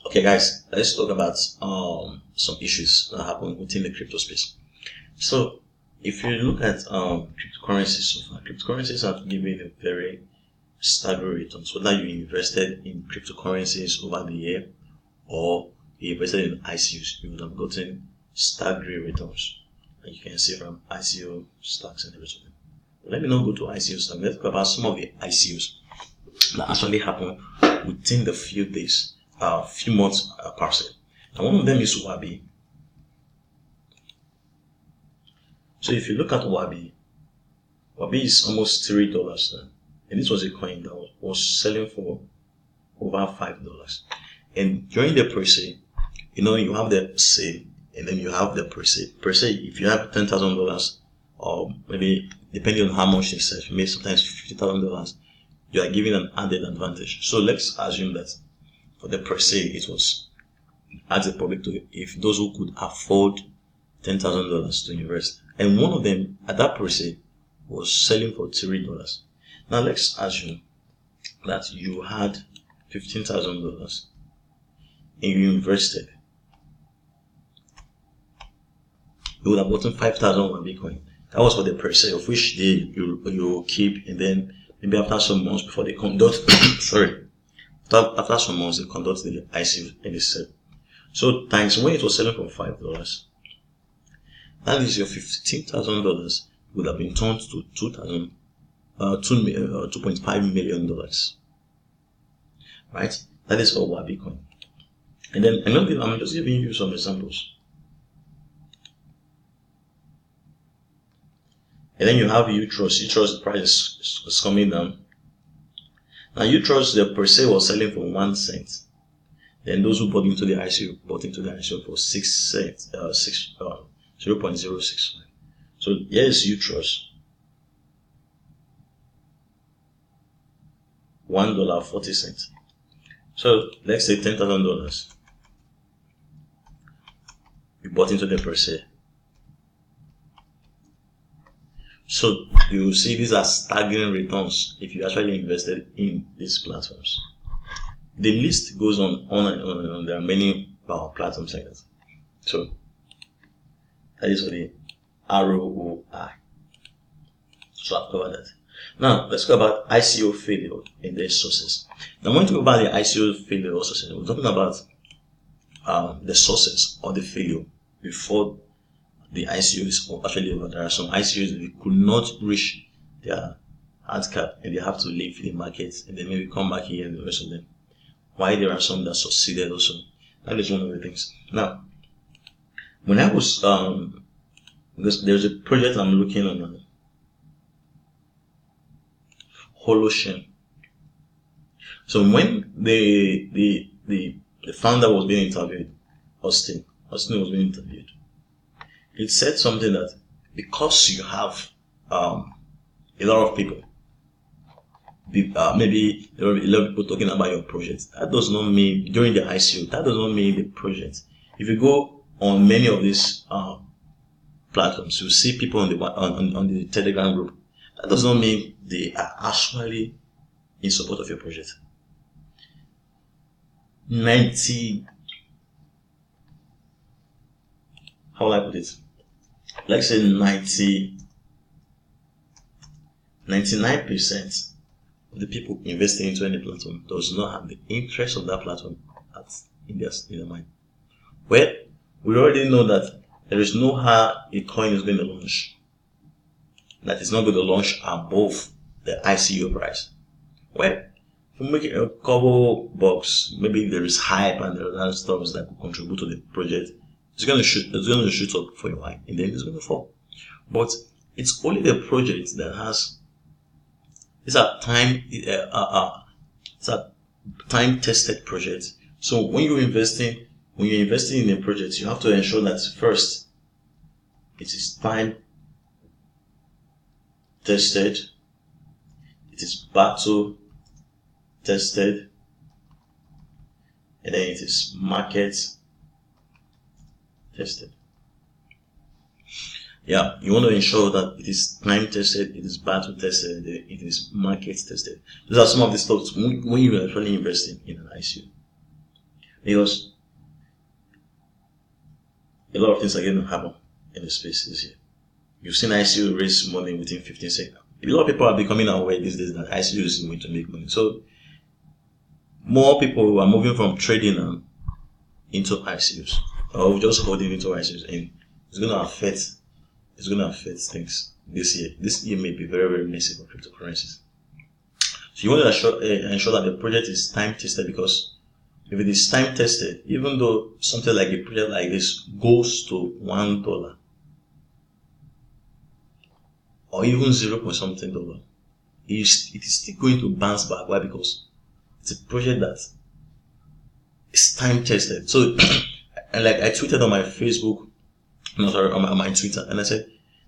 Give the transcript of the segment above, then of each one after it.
Okay, guys, let's talk about some issues that happen within the crypto space. So, if you look at cryptocurrencies so far, cryptocurrencies have given a very staggering returns. Whether you invested in cryptocurrencies over the year or you invested in ICOs, you would have gotten staggering returns. And you can see from ICO stocks and everything. Let me not go to ICOs. Let's talk about some of the ICOs that actually happen within the few days, few months per se. And one of them is Wabi. So if you look at Wabi is almost $3 now. And this was a coin that was selling for over $5. And during the pre-sale, you have the sale and then you have the pre-sale. Per-sale, if you have $10,000 or maybe depending on how much they sell, maybe sometimes $50,000, you are giving an added advantage. So let's assume that for the pre-sale, it was at the public to if those who could afford $10,000 to invest. And one of them at that pre-sale was selling for $3. Now let's assume that you had $15,000 and you invested. You would have gotten 5,000 on Bitcoin. That was for the pre-sale, of which you keep, and then maybe after some months before they conduct, after some months they conduct the ICO and they sell. So times when it was selling for $5, that is your $15,000 would have been turned to $2.5 million. Right? That is for one Bitcoin. And then I'm just giving you some examples. And then you have UTrust. UTrust price is coming down. Now UTrust, the per se was selling for 1 cent. Then those who bought into the ICO for 6 cents, 0.065. So here is UTrust. $1.40. So let's say $10,000. You bought into the per se. So you will see these are staggering returns if you actually invested in these platforms. The list goes on and on and on. There are many platforms like that. So that is for the ROI. So I've covered that. Now let's talk about ICO failure and their sources. Now when we talk about the ICO failure or sources, we're talking about the sources of the failure before the ICO is actually over. There are some ICOs that could not reach their hard cap and they have to leave the market and then maybe come back here and the rest of them. Why there are some that succeeded also. That is one of the things. Now, when I was because there's a project I'm looking on Holochain. So when the founder was being interviewed, Austin was being interviewed. It said something that because you have a lot of people, maybe there will be a lot of people talking about your project. That does not mean during the ICO. That does not mean the project. If you go on many of these platforms, you see people on the Telegram group. That does not mean they are actually in support of your project. 99% of the people investing into any platform does not have the interest of that platform in their mind. Well, we already know that there is no how a coin is going to launch that is not going to launch above the ICO price. Well, if you make a couple bucks, maybe there is hype and there are other stuff that could contribute to the project. It's going to shoot up for a while and then it's going to fall. But it's only the project that has it's a time tested project. So when you're investing in a project, you have to ensure that first it is time tested, it is battle tested, and then it is market tested. Yeah, you want to ensure that it is time tested, it is battle tested, it is market tested. Those are some of the stuff when you are actually investing in an ICO. because a lot of things are going to happen in the space this year. You've seen ICO raise money within 15 seconds. A lot of people are becoming aware these days that ICO is going to make money. So more people are moving from trading into ICOs, or just holding into ICOs, and it's going to affect things this year. This year may be very, very messy for cryptocurrencies. So you want to ensure that the project is time tested, because if it is time tested, even though something like a project like this goes to $1 or even 0 point something dollar, it is still going to bounce back. Why? Because it's a project that is time tested. So, and like I tweeted on my Facebook, on my Twitter, and I said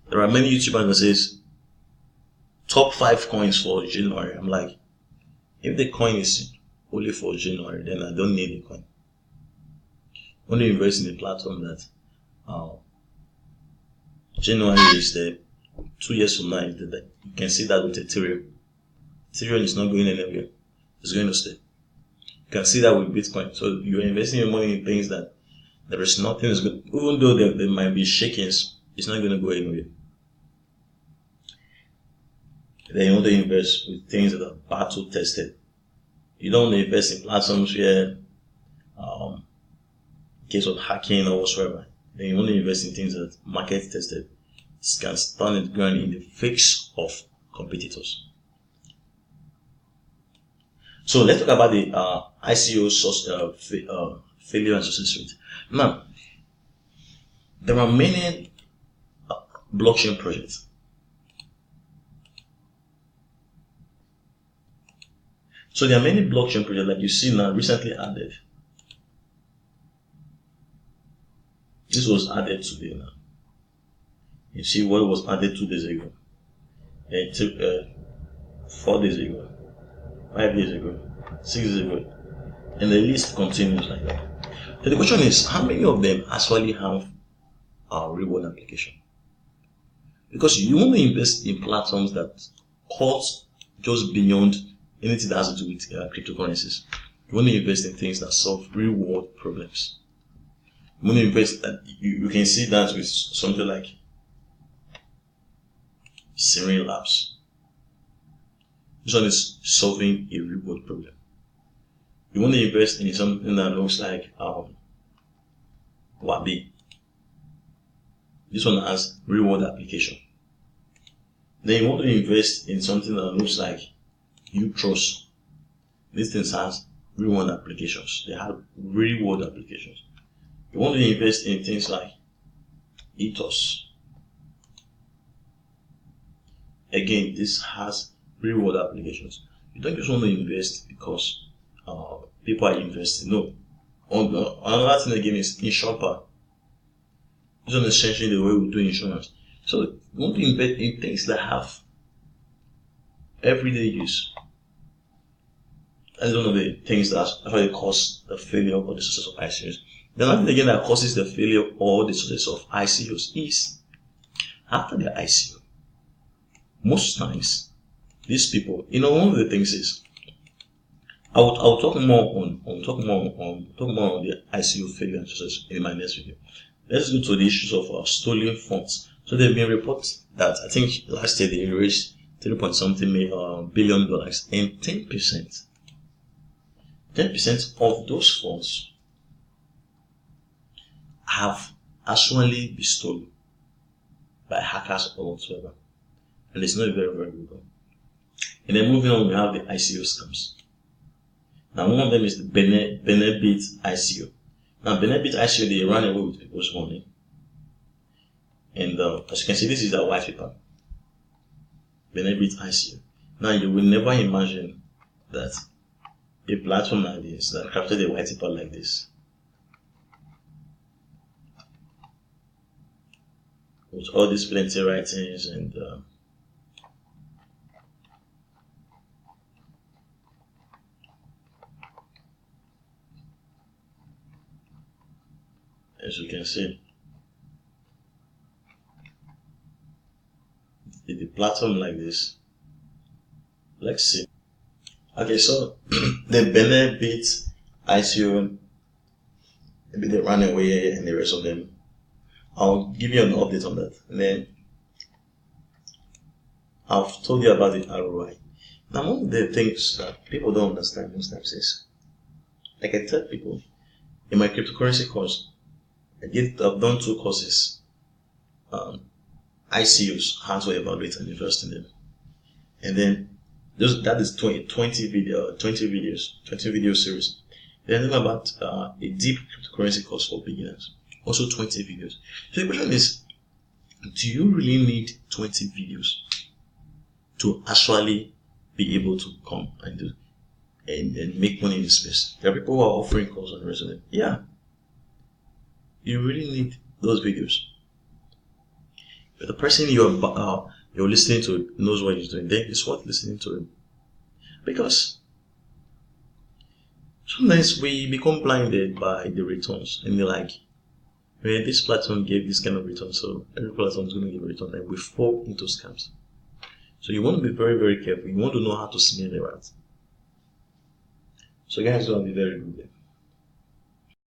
there are many YouTubers that says top 5 coins for January. I'm like, if the coin is only for January, then I don't need a coin. Only invest in a platform that January is the 2 years from now. You can see that with Ethereum. Ethereum is not going anywhere. It's going to stay. You can see that with Bitcoin. So you're investing your money in things that there is nothing is good. Even though there might be shakings, it's not going to go anywhere. Then you want to invest with things that are battle tested. You don't want to invest in platforms where, in case of hacking or whatsoever. Then you want to invest in things that market tested. It can stand its ground in the face of competitors. So let's talk about the ICO failure and success rate. Now, there are many blockchain projects. So there are many blockchain projects like you see now recently added. This was added today now. You see what was added 2 days ago. It took 4 days ago, 5 days ago, 6 days ago. And the list continues like that. So the question is, how many of them actually have a reward application? Because you want to invest in platforms that cut just beyond anything that has to do with cryptocurrencies. You want to invest in things that solve real world problems. You want to invest, you can see that with something like Serene Labs. This one is solving a real world problem. You want to invest in something that looks like Wabi. This one has real world application. Then you want to invest in something that looks like Trust. These things has real world applications. They have real world applications. You want to invest in things like Ethos. Again, this has real world applications. You don't just want to invest because people are investing. No. Another thing again is Insurpa. This one is changing the way we do insurance. So you want to invest in things that have everyday use. That's one of the things that actually cause the failure or the success of ICOs. The other thing again that causes the failure or the success of ICOs is after the ICO. Most times, these people, one of the things is, I'll talk more on the ICO failure and success in my next video. Let's go to the issues of stolen funds. So there have been reports that I think last year they raised $3 point something billion, and 10% of those funds have actually been stolen by hackers or whatsoever. And it's not very, very good. And then moving on, we have the ICO scams. Now, one of them is the Benebit ICO. Now, Benebit ICO, they ran away with people's money. And as you can see, this is a white paper. Benebit ICO. Now, you will never imagine that a platform like this, that crafted a white paper like this, with all these plenty writings and as you can see, the platform like this. Let's see. Okay, so the Benebit ICO maybe they ran away and the rest of them. I'll give you an update on that. And then I've told you about the ROI. Now, one of the things that people don't understand most times is, like I tell people, in my cryptocurrency course, I've done 2 courses. ICOs, how to evaluate and invest in them. And then that is 20 video series. Then talking about a deep cryptocurrency course for beginners. Also 20 videos. So the question is, do you really need 20 videos to actually be able to come and do and make money in this space? There are people who are offering courses on the rest of them. Yeah. You really need those videos. If the person you're listening to knows what he's doing, then it's worth listening to him. Because sometimes we become blinded by the returns, and they're like, man, this platform gave this kind of return, so every platform is going to give a return, and we fall into scams. So you want to be very, very careful. You want to know how to smell the rat. So guys, don't be very good there.